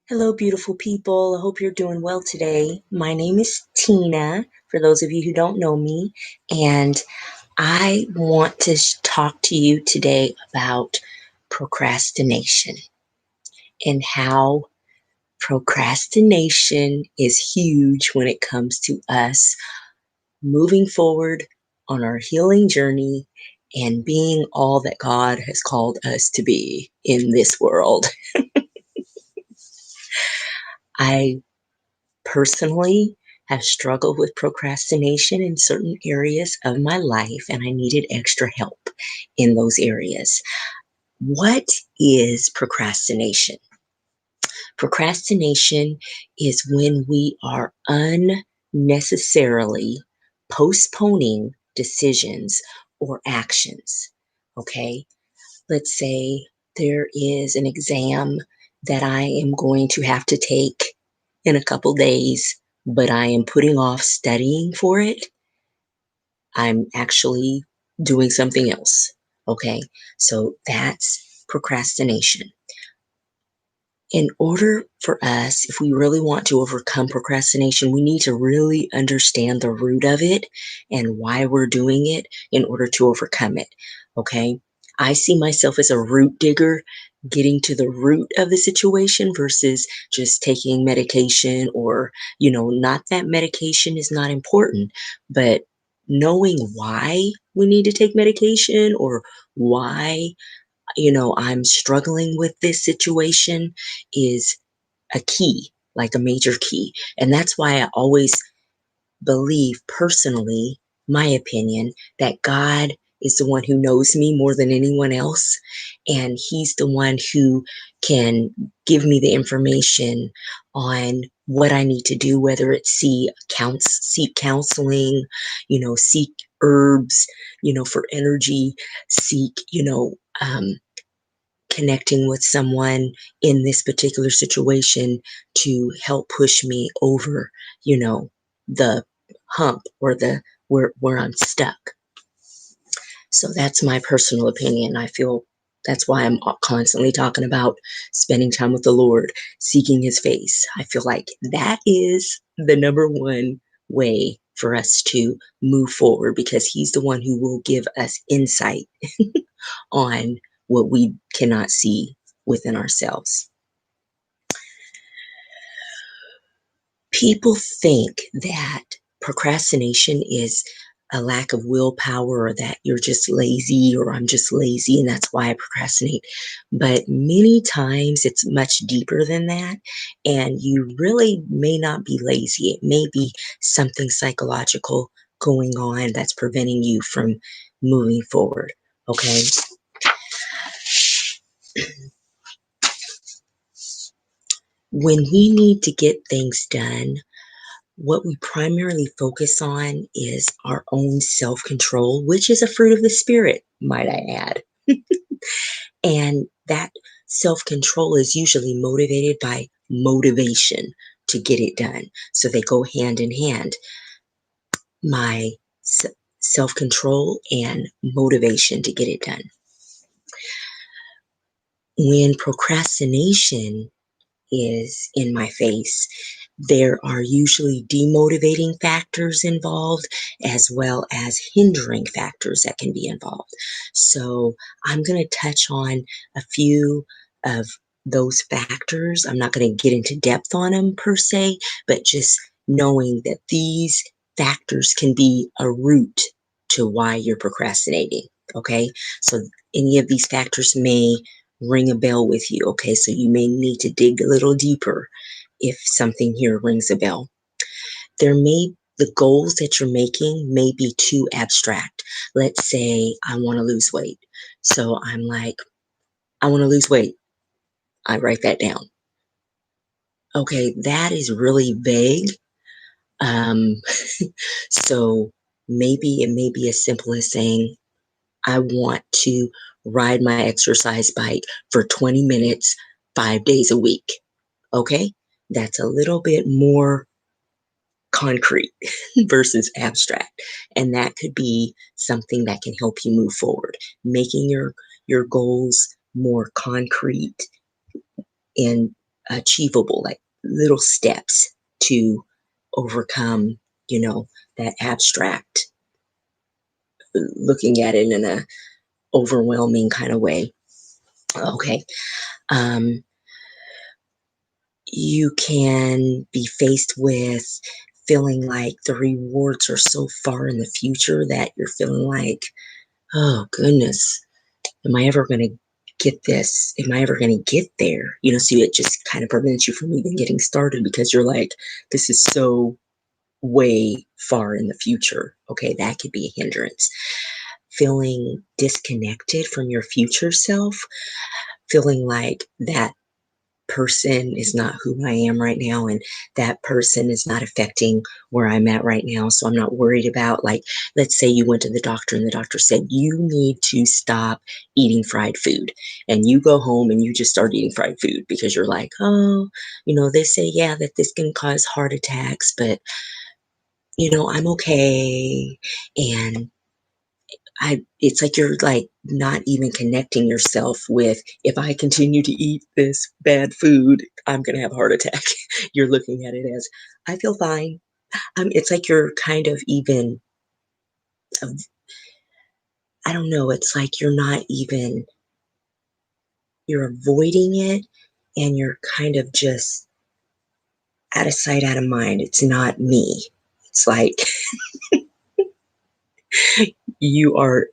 Hello, beautiful people. I hope you're doing well today. My name is Tina, for those of you who don't know me, and I want to talk to you today about procrastination and how procrastination is huge when it comes to us moving forward on our healing journey and being all that God has called us to be in this world. I personally have struggled with procrastination in certain areas of my life, and I needed extra help in those areas. What is procrastination? Procrastination is when we are unnecessarily postponing decisions or actions. Okay, let's say there is an exam that I am going to have to take in a couple days, but I am putting off studying for it. I'm actually doing something else. Okay. So that's procrastination. In order for us, if we really want to overcome procrastination, we need to really understand the root of it and why we're doing it in order to overcome it. Okay. I see myself as a root digger, getting to the root of the situation versus just taking medication or, not that medication is not important, but knowing why we need to take medication or why I'm struggling with this situation is a key, like a major key. And that's why I always believe personally, my opinion, that God is the one who knows me more than anyone else. And He's the one who can give me the information on what I need to do, whether it's seek counseling, seek herbs, for energy, seek, connecting with someone in this particular situation to help push me over, the hump or the where I'm stuck. So that's my personal opinion. I feel that's why I'm constantly talking about spending time with the Lord, seeking His face. I feel like that is the number one way for us to move forward because He's the one who will give us insight on what we cannot see within ourselves. People think that procrastination is a lack of willpower or that you're just lazy or I'm just lazy and that's why I procrastinate. But many times it's much deeper than that. And you really may not be lazy. It may be something psychological going on that's preventing you from moving forward. Okay. When we need to get things done, what we primarily focus on is our own self control, which is a fruit of the Spirit, might I add. And that self control is usually motivated by motivation to get it done. So they go hand in hand. My self control and motivation to get it done. When procrastination is in my face, there are usually demotivating factors involved as well as hindering factors that can be involved. So I'm going to touch on a few of those factors. I'm not going to get into depth on them per se, but just knowing that these factors can be a root to why you're procrastinating. Okay. So any of these factors may ring a bell with you. Okay. So you may need to dig a little deeper if something here rings a bell. The goals that you're making may be too abstract. Let's say I want to lose weight. So I'm like, I want to lose weight. I write that down. Okay, that is really vague. Um, so maybe it may be as simple as saying, I want to ride my exercise bike for 20 minutes, 5 days a week. Okay, that's a little bit more concrete versus abstract. And that could be something that can help you move forward, making your goals more concrete and achievable, like little steps to overcome, that abstract, looking at it in a overwhelming kind of way. Okay. Um, you can be faced with feeling like the rewards are so far in the future that you're feeling like, oh goodness, am I ever going to get this? Am I ever going to get there? So it just kind of prevents you from even getting started because you're like, this is so way far in the future. Okay, that could be a hindrance. Feeling disconnected from your future self, feeling like that person is not who I am right now, and that person is not affecting where I'm at right now. So I'm not worried about, like, let's say you went to the doctor and the doctor said, you need to stop eating fried food. And you go home and you just start eating fried food because you're like, oh, they say, yeah, that this can cause heart attacks, but, I'm okay. And it's like you're like not even connecting yourself with, if I continue to eat this bad food, I'm going to have a heart attack. You're looking at it as, I feel fine. It's like you're kind of even, I don't know, it's like you're not even, you're avoiding it, and you're kind of just out of sight, out of mind. It's not me. It's like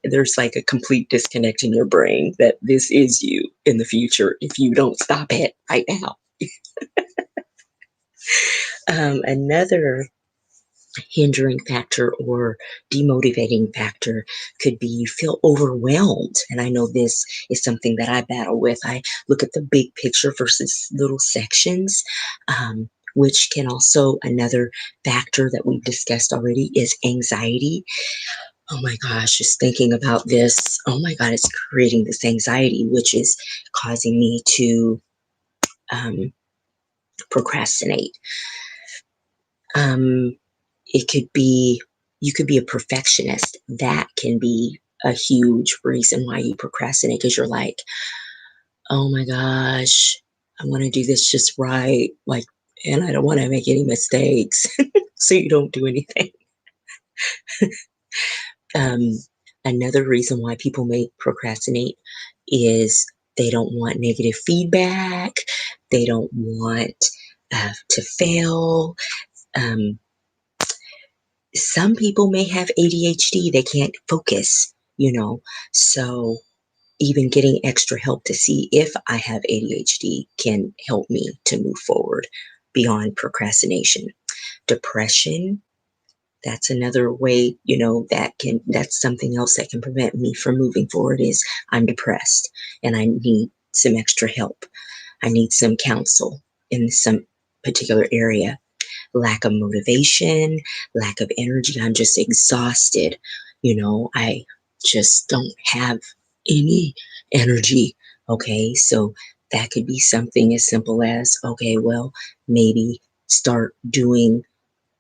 there's like a complete disconnect in your brain that this is you in the future if you don't stop it right now. Another hindering factor or demotivating factor could be you feel overwhelmed. And I know this is something that I battle with. I look at the big picture versus little sections, which can also, another factor that we've discussed already is anxiety. Oh my gosh, just thinking about this, oh my God, it's creating this anxiety, which is causing me to um, procrastinate. Um, it could be, you could be a perfectionist. That can be a huge reason why you procrastinate because you're like, oh my gosh, I want to do this just right. Like, and I don't want to make any mistakes. So you don't do anything. Um, Another reason why people may procrastinate is they don't want negative feedback. They don't want to fail. Um, some people may have ADHD. They can't focus, So even getting extra help to see if I have ADHD can help me to move forward beyond procrastination. Depression, that's another way, that's something else that can prevent me from moving forward is I'm depressed and I need some extra help. I need some counsel in some particular area. Lack of motivation, lack of energy. I'm just exhausted. I just don't have any energy. Okay. So that could be something as simple as, okay, well, maybe start doing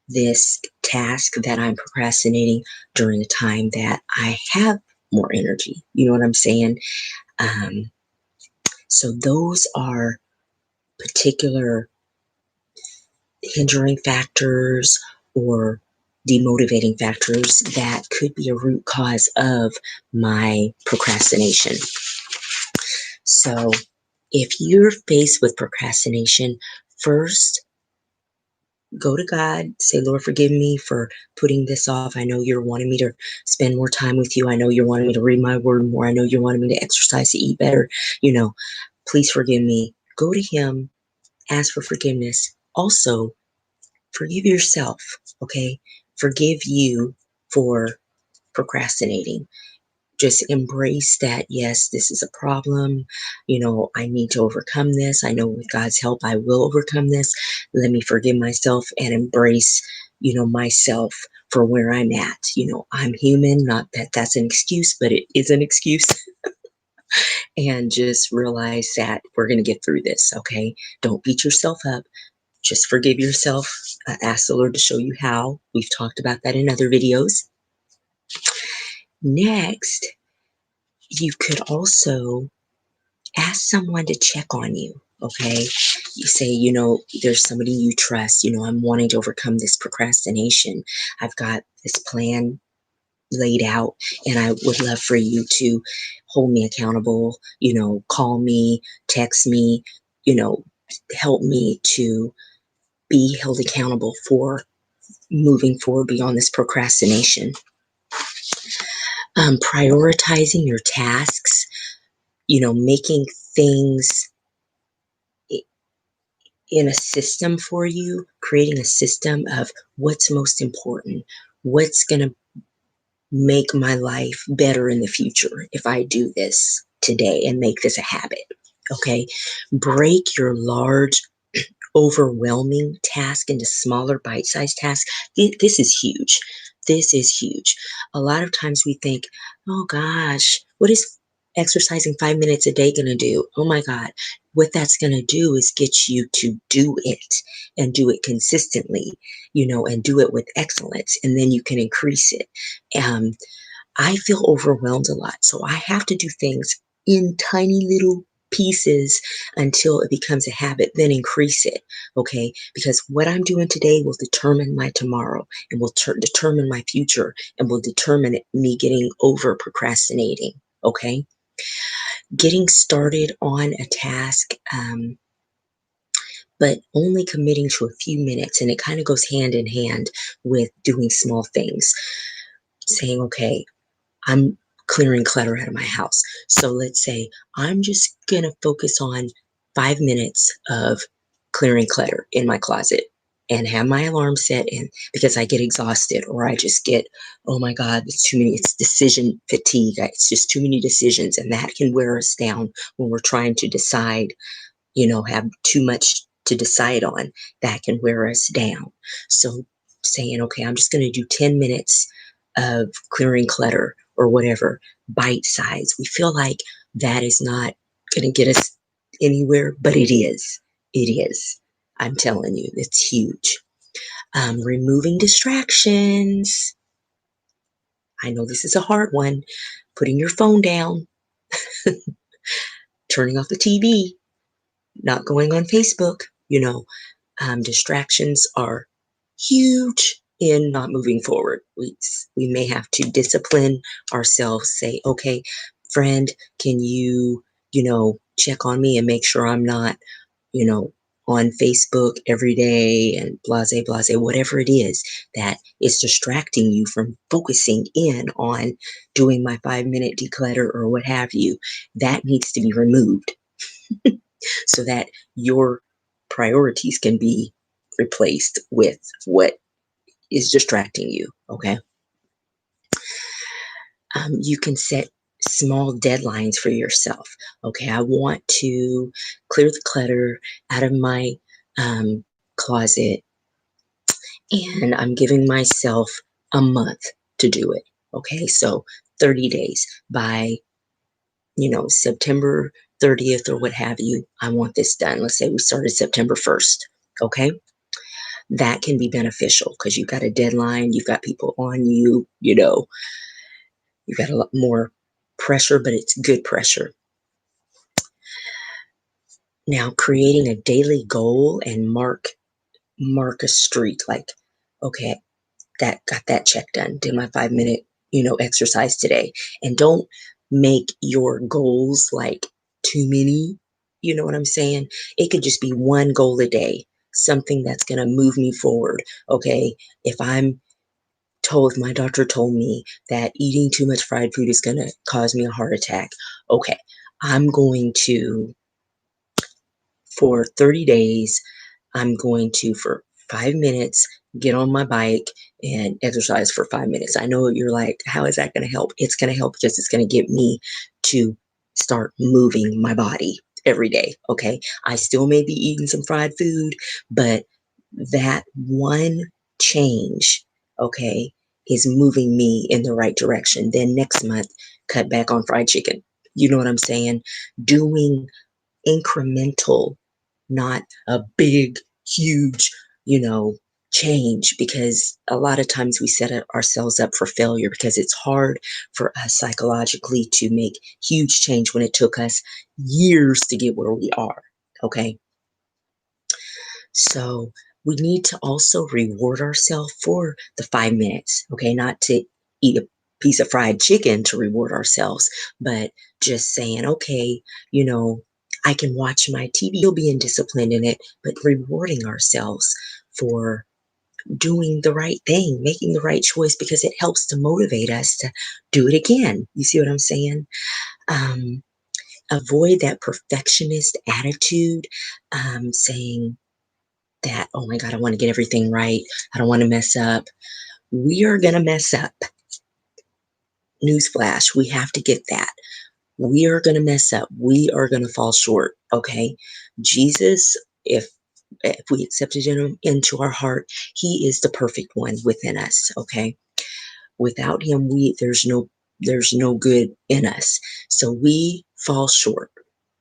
this task that I'm procrastinating during the time that I have more energy. You know what I'm saying? Um, so those are particular hindering factors or demotivating factors that could be a root cause of my procrastination. So if you're faced with procrastination, first go to God, say, Lord, forgive me for putting this off. I know you're wanting me to spend more time with you. I know you're wanting me to read my word more. I know you're wanting me to exercise, to eat better. Please forgive me. Go to Him, ask for forgiveness. Also, forgive yourself, okay? Forgive you for procrastinating. Just embrace that, yes, this is a problem. I need to overcome this. I know with God's help, I will overcome this. Let me forgive myself and embrace, myself for where I'm at. I'm human, not that that's an excuse, but it is an excuse. And just realize that we're going to get through this, okay? Don't beat yourself up. Just forgive yourself. Ask the Lord to show you how. We've talked about that in other videos. Next, you could also ask someone to check on you. Okay. You say, there's somebody you trust, I'm wanting to overcome this procrastination. I've got this plan laid out, and I would love for you to hold me accountable, call me, text me, you know, help me to be held accountable for moving forward beyond this procrastination. Prioritizing your tasks, making things in a system for you, creating a system of what's most important, what's going to make my life better in the future if I do this today and make this a habit. Okay. Break your large, overwhelming task into smaller bite-sized tasks. This is huge. This is huge. A lot of times we think, oh gosh, what is exercising 5 minutes a day going to do? Oh my God. What that's going to do is get you to do it and do it consistently, and do it with excellence. And then you can increase it. Um, I feel overwhelmed a lot. So I have to do things in tiny little pieces until it becomes a habit, then increase it. Okay. Because what I'm doing today will determine my tomorrow and will determine my future and will determine me getting over procrastinating. Okay. Getting started on a task, but only committing to a few minutes. And it kind of goes hand in hand with doing small things, saying, okay, I'm clearing clutter out of my house. So let's say I'm just going to focus on 5 minutes of clearing clutter in my closet and have my alarm set in because I get exhausted or I just get, oh my God, it's too many, it's decision fatigue. It's just too many decisions. And that can wear us down when we're trying to decide, have too much to decide on. That can wear us down. So saying, okay, I'm just going to do 10 minutes of clearing clutter or whatever, bite size. We feel like that is not going to get us anywhere, but it is. It is. I'm telling you, it's huge. Removing distractions. I know this is a hard one. Putting your phone down, turning off the TV, not going on Facebook, distractions are huge in not moving forward. We may have to discipline ourselves, say, okay, friend, can check on me and make sure I'm not, you know, on Facebook every day and blase, whatever it is that is distracting you from focusing in on doing my 5 minute declutter or what have you. That needs to be removed so that your priorities can be replaced with what is distracting you. Okay. You can set small deadlines for yourself. Okay. I want to clear the clutter out of my closet, and I'm giving myself a month to do it. Okay. So 30 days by, September 30th or what have you. I want this done. Let's say we started September 1st. Okay. That can be beneficial because you've got a deadline, you've got people on you, you've got a lot more pressure, but it's good pressure. Now, creating a daily goal and mark a streak, like, okay, that got that check done, did my 5 minute, exercise today. And don't make your goals like too many. You know what I'm saying? It could just be one goal a day, something that's going to move me forward. Okay. If my doctor told me that eating too much fried food is going to cause me a heart attack. Okay, I'm going to, for 30 days, I'm going to, for 5 minutes, get on my bike and exercise for 5 minutes. I know you're like, how is that going to help? It's going to help because it's going to get me to start moving my body every day. Okay. I still may be eating some fried food, but that one change, okay, is moving me in the right direction. Then next month, cut back on fried chicken. You know what I'm saying? Doing incremental, not a big, huge, you know, change, because a lot of times we set ourselves up for failure because it's hard for us psychologically to make huge change when it took us years to get where we are. Okay. So we need to also reward ourselves for the 5 minutes. Okay. Not to eat a piece of fried chicken to reward ourselves, but just saying, okay, you know, I can watch my TV, still being disciplined in it, but rewarding ourselves for doing the right thing, making the right choice because it helps to motivate us to do it again. You see what I'm saying? Um, Avoid that perfectionist attitude, saying that, oh my God, I want to get everything right. I don't want to mess up. We are going to mess up. Newsflash, we have to get that. We are going to mess up. We are going to fall short. Okay. Jesus, if we accepted him into our heart, he is the perfect one within us. Okay. Without him, there's no good in us. So we fall short.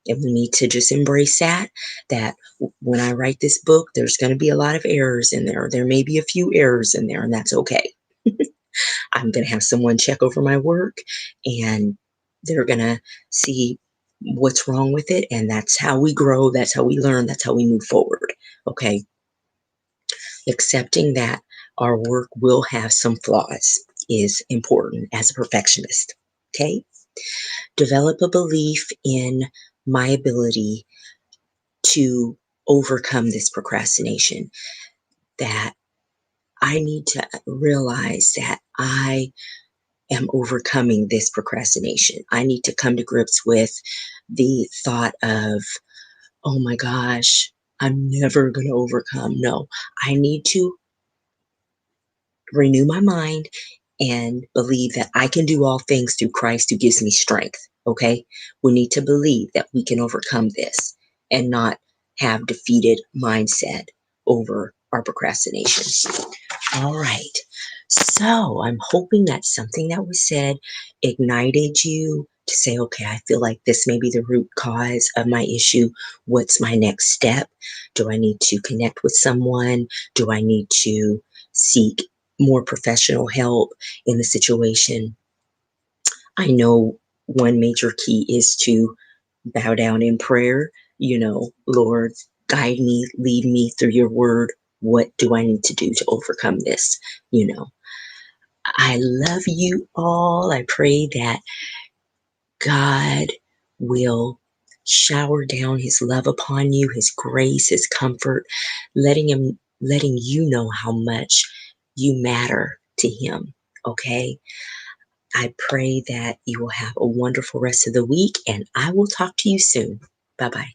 And we need to just embrace that when I write this book, there's going to be a lot of errors in there. There may be a few errors in there, and that's okay. I'm going to have someone check over my work, and they're going to see what's wrong with it. And that's how we grow. That's how we learn. That's how we move forward. Okay. Accepting that our work will have some flaws is important as a perfectionist. Okay. Develop a belief in my ability to overcome this procrastination, that I need to realize that I am overcoming this procrastination. I need to come to grips with the thought of, oh my gosh, I'm never going to overcome. No, I need to renew my mind and believe that I can do all things through Christ who gives me strength. Okay. We need to believe that we can overcome this and not have defeated mindset over our procrastination. All right. So I'm hoping that something that was said ignited you to say, okay, I feel like this may be the root cause of my issue. What's my next step? Do I need to connect with someone? Do I need to seek more professional help in the situation? I know one major key is to bow down in prayer. Lord, guide me, lead me through your word. What do I need to do to overcome this? You know, I love you all. I pray that God will shower down his love upon you, his grace, his comfort, letting you know how much you matter to him. Okay. I pray that you will have a wonderful rest of the week, and I will talk to you soon. Bye bye.